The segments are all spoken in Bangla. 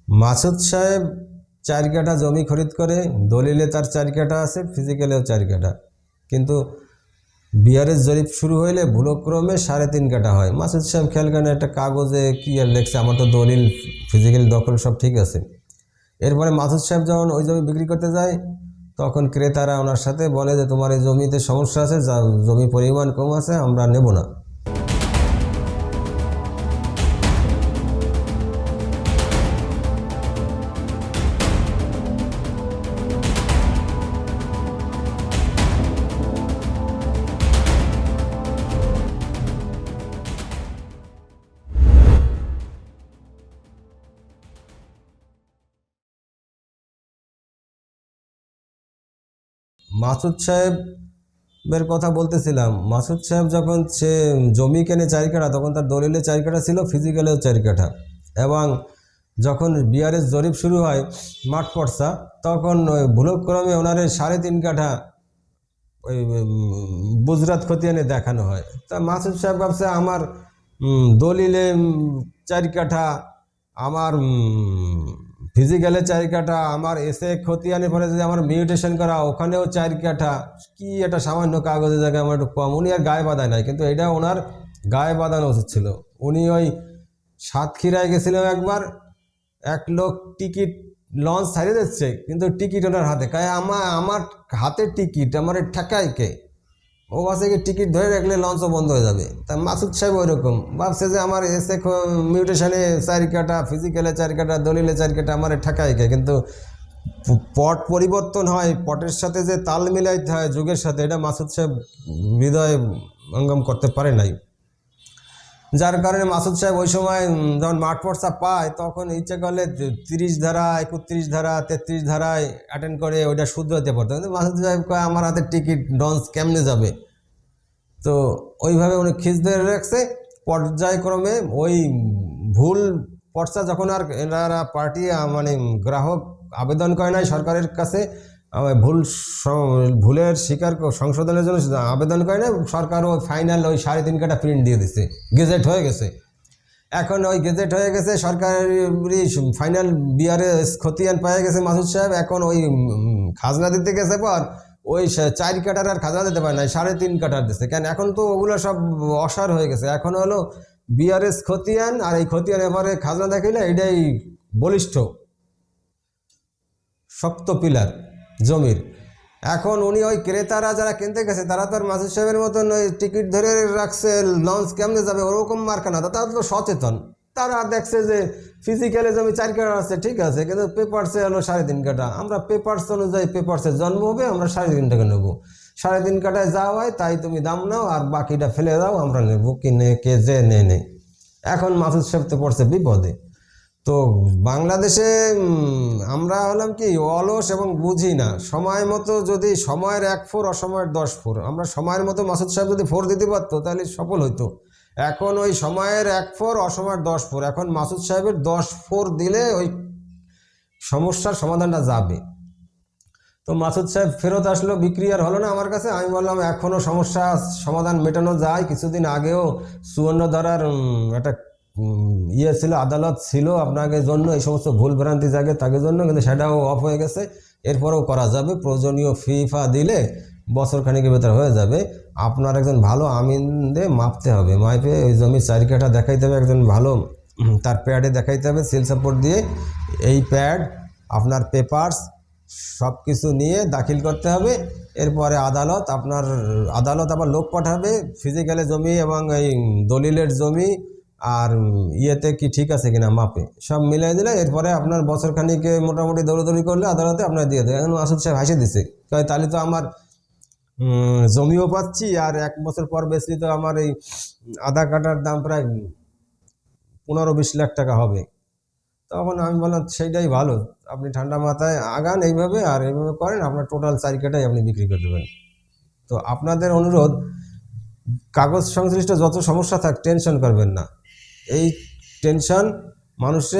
মাসুদ সাহেব 4 কাঠা জমি খরিদ করে, দলিলে তার 4 কাঠা আছে, ফিজিক্যালেও 4 কাঠা, কিন্তু বিআরএস জরিপ শুরু হইলে ভুলক্রমে 3.5 কাঠা হয়। মাসুদ সাহেব খেয়াল করেন একটা কাগজে কি আর লেখছে, আমার তো দলিল ফিজিক্যাল দখল সব ঠিক আছে। এরপরে মাসুদ সাহেব যখন ওই জমি বিক্রি করতে যায়, তখন ক্রেতারা ওনার সাথে বলে যে তোমার এই জমিতে সমস্যা আছে, জমি পরিমাণ কম আছে, আমরা নেব না। মাসুদ সাহেবের কথা বলতেছিলাম। মাসুদ সাহেব যখন সে জমি কেনে 4 কাঠা, তখন তার দলিলে 4 কাঠা ছিল, ফিজিক্যালেও 4 কাঠা। এবং যখন বিআরএস জরিপ শুরু হয় মাঠ পর্চা, তখন ওই ভুলক্রমে ওনারে 3.5 কাঠা ওই গুজরাট খতিয়ানে দেখানো হয়। তা মাসুদ সাহেব ভাবছে আমার দলিলে 4 কাঠা, আমার ফিজিক্যালে 4 কাঠা, আমার এসে খতিয়ানে পরে যদি আমার মিউটেশন করা ওখানেও 4 কাঠা, কি একটা সামান্য কাগজের জায়গায় আমার একটু কম। উনি আর গায়ে বাঁধায় নাই, কিন্তু এটা ওনার গায়ে বাঁধানো উচিত ছিল। উনি ওই সাতক্ষীরায় গেছিল একবার, 1 লোক টিকিট লঞ্চ ছাড়িয়ে দিচ্ছে, কিন্তু টিকিট ওনার হাতে। আমার হাতে টিকিট, আমার ঠেকায় কে? ও ভাবছে কি টিকিট ধরে রাখলে লঞ্চও বন্ধ হয়ে যাবে। তা মাসুদ সাহেব ওই রকম ভাবছে যে আমার এসে মিউটেশনে 4 কাঠা, ফিজিক্যালে 4 কাঠা, দলিলে 4 কাঠা, আমার ঠেকায় কে? কিন্তু পট পরিবর্তন হয়, পটের সাথে যে তাল মিলাইতে হয় যুগের সাথে, এটা মাসুদ সাহেব হৃদয়ে অঙ্গম করতে পারে নাই। যার কারণে মাসুদ সাহেব ওই সময় যখন মাঠ পর্চা পায়, তখন ইচ্ছে করলে 30 ধারা, 31 ধারা, 33 ধারায় অ্যাটেন্ড করে ওইটা শুদ্ধ হতে পারতো। কিন্তু মাসুদ সাহেব কয় আমার হাতে টিকিট, লঞ্চ কেমনে যাবে? তো ওইভাবে উনি খিচ ধরে রাখছে। পর্যায়ক্রমে ওই ভুল পর্চা যখন আর এনারা পার্টি মানে গ্রাহক আবেদন করে নাই সরকারের কাছে, ভুলের শিকার সংশোধনের জন্য আবেদন করে না, সরকারও ফাইনাল ওই 3.5 কাঠা প্রিন্ট দিয়ে দিচ্ছে, গেজেট হয়ে গেছে। এখন ওই গেজেট হয়ে গেছে, সরকারি ফাইনাল বিআরএস খতিয়ান পেয়ে গেছে মাসুদ সাহেব। এখন ওই খাজনা দিতে গেছে পর ওই 4 কাঠার আর খাজনা দিতে পারে না, 3.5 কাঠার দিচ্ছে। কেন? এখন তো ওগুলো সব অসার হয়ে গেছে। এখন হলো বিআরএস খতিয়ান, আর এই খতিয়ান এবারে খাজনা দেখাইলে এটাই বলিষ্ঠ শক্ত পিলার জমির। এখন উনি ওই ক্রেতারা যারা কিনতে গেছে, তারা তো আর মাসুদ সাহেবের মতন ওই টিকিট ধরে রাখছে লঞ্চ কেমনে যাবে ওরকম মার্কা না, তারা তো সচেতন। তারা দেখছে যে ফিজিক্যালে জমি 4 কাঠা আছে, ঠিক আছে, কিন্তু পেপারসে হলো 3.5 কাঠা। আমরা পেপারস অনুযায়ী পেপারসে জন্ম হবে, আমরা 3.5 টাকা নেবো। 3.5 কাঠায় যা হয় তাই তুমি দাম নাও, আর বাকিটা ফেলে দাও, আমরা নেবো। কিনে কে যে নেই। এখন মাসুদ সাহেব তো পড়ছে বিপদে। তো বাংলাদেশে আমরা হলাম কি অলস এবং বুঝি না। সময় মতো যদি সময়ের 1 ফোর, অসময়ের 10 ফোর, আমরা সময়ের মতো মাসুদ সাহেব যদি 4 দিতে পারতো তাহলে সফল হইতো। এখন ওই সময়ের 1 ফোর, অসময়ের 10 ফোর, এখন মাসুদ সাহেবের 10 ফোর দিলে ওই সমস্যার সমাধানটা যাবে। তো মাসুদ সাহেব ফেরত আসলো, বিক্রি আর হলো না আমার কাছে। আমি বললাম এখনও সমস্যা সমাধান মেটানো যায়। কিছুদিন আগেও 54 ধারার একটা ইয়ে ছিল, আদালত ছিল আপনাকে জন্য, এই সমস্ত ভুল ভ্রান্তি জাগে তাকে জন্য, কিন্তু সেটাও অফ হয়ে গেছে। এরপরেও করা যাবে, প্রয়োজনীয় ফি দিলে বছর খানিকের ভেতর হয়ে যাবে। আপনার একজন ভালো আমিন দিয়ে মাপতে হবে, মাইপে ওই জমি 4 কাঠা দেখাইতে হবে, একজন ভালো তার প্যাডে দেখাইতে হবে, সিল সাপোর্ট দিয়ে। এই প্যাড আপনার পেপারস সব কিছু নিয়ে দাখিল করতে হবে। এরপরে আদালত আবার লোক পাঠাবে ফিজিক্যালে জমি এবং এই দলিলের জমি আর ইয়েতে কি ঠিক আছে কিনা মাপে সব মিলাই দিলে, এরপরে আপনার বছর খানিকে মোটামুটি দৌড়াদৌড়ি করলে আদালতে আপনার দিয়ে দেয়। এখন মাসুদ সাহেব হাসি দিচ্ছে, তাহলে তো আমার জমিও পাচ্ছি, আর 1 বছর পর বেশি তো আমার এই আধা কাঠার দাম প্রায় 15-20 লাখ টাকা হবে। তখন আমি বললাম সেইটাই ভালো, আপনি ঠান্ডা মাথায় আগান এইভাবে, আর এইভাবে করেন, আপনার টোটাল 4 কাঠাই আপনি বিক্রি করে দেবেন। তো আপনাদের অনুরোধ, কাগজ সংশ্লিষ্ট যত সমস্যা থাক টেনশন করবেন না। এই টেনশন মানুষে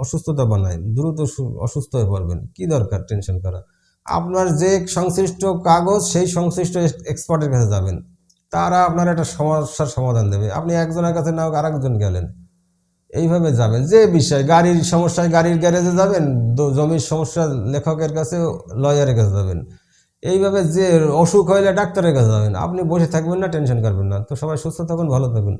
অসুস্থতা বানায়, দ্রুত অসুস্থ হয়ে পড়বেন। কি দরকার টেনশন করা? আপনার যে সংশ্লিষ্ট কাগজ, সেই সংশ্লিষ্ট এক্সপার্টের কাছে যাবেন, তারা আপনার একটা সমস্যার সমাধান দেবে। আপনি একজনের কাছে না হোক আরেকজন গেলেন, এইভাবে যাবেন। যে বিষয় গাড়ির সমস্যায় গাড়ির গ্যারেজে যাবেন, জমির সমস্যা লেখকের কাছে, লয়ারের কাছে যাবেন। এইভাবে যে অসুখ হইলে ডাক্তারের কাছে যাবেন। আপনি বসে থাকবেন না, টেনশন করবেন না। তো সবাই সুস্থ থাকুন, ভালো থাকুন।